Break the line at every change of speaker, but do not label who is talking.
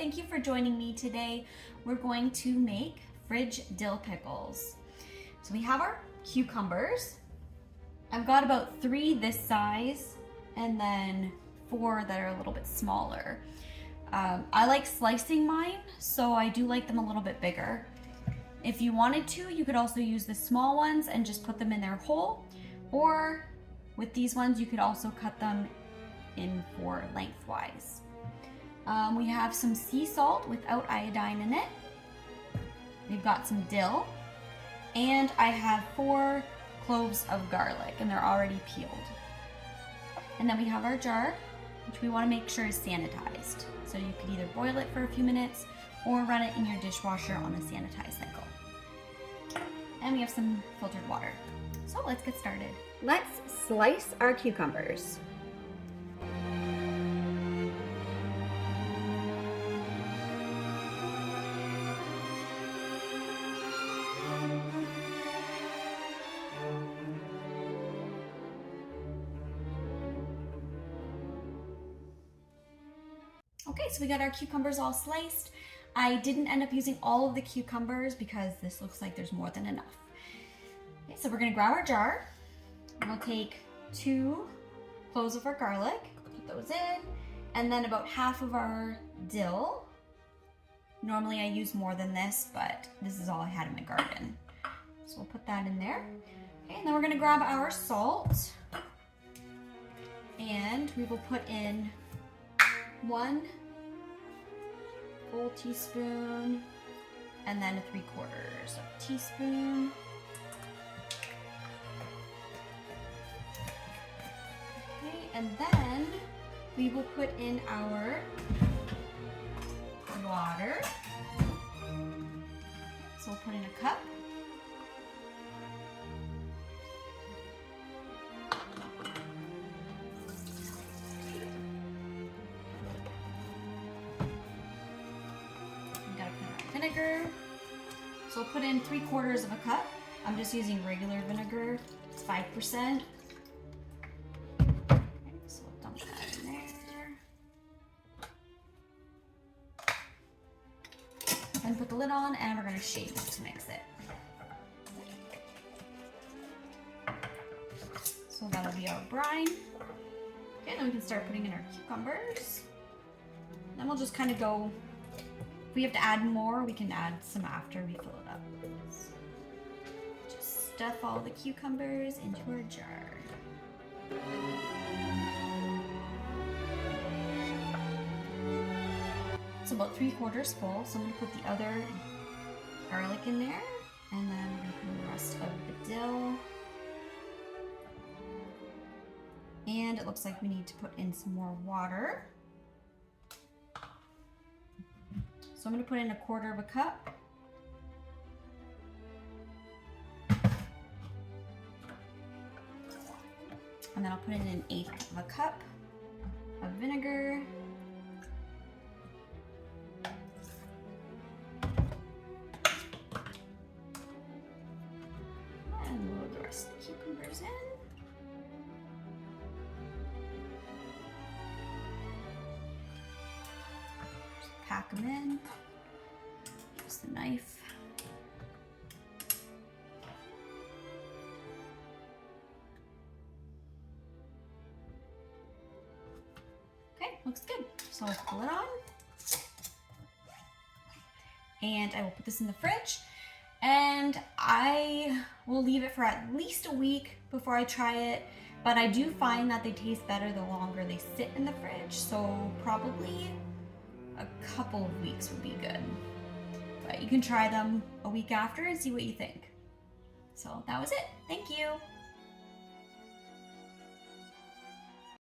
thank you for joining me today. We're going to make fridge dill pickles. So we have our cucumbers. I've got about 3 this size and then 4 that are a little bit smaller. I like slicing mine, so I do like them a little bit bigger. If you wanted to, you could also use the small ones and just put them in there whole, or with these ones, you could also cut them in 4 lengthwise. We have some sea salt without iodine in it. We've got some dill, and I have 4 cloves of garlic, and they're already peeled. And then we have our jar, which we want to make sure is sanitized. So you could either boil it for a few minutes or run it in your dishwasher on a sanitized cycle. And we have some filtered water. So let's get started. Let's slice our cucumbers. Okay, so we got our cucumbers all sliced. I didn't end up using all of the cucumbers because this looks like there's more than enough. Okay, so we're gonna grab our jar. We'll take 2 cloves of our garlic, put those in, and then about half of our dill. Normally I use more than this, but this is all I had in my garden. So we'll put that in there. Okay, and then we're gonna grab our salt, and we will put in 1 full teaspoon, and then a 3/4 teaspoon. Okay, and then we will put in our water. So we'll put in a cup. Vinegar. So I'll put in 3/4 of a cup. I'm just using regular vinegar. It's 5%. Okay, so I'll dump that in there. And put the lid on, and we're going to shake to mix it. So that'll be our brine. Okay, then we can start putting in our cucumbers. Then we'll just kind of go. If we have to add more, we can add some after we fill it up. Just stuff all the cucumbers into our jar. It's about 3/4 full, so I'm going to put the other garlic in there, and then we're going to put in the rest of the dill. And it looks like we need to put in some more water. So I'm going to put in 1/4 cup. And then I'll put in 1/8 cup of vinegar. And load the rest of the cucumbers in. Pack them in. Use the knife. Okay, looks good. So I'll pull it on. And I will put this in the fridge. And I will leave it for at least a week before I try it. But I do find that they taste better the longer they sit in the fridge. So probably a couple of weeks would be good, but you can try them a week after and see what you think. So that was it. Thank you.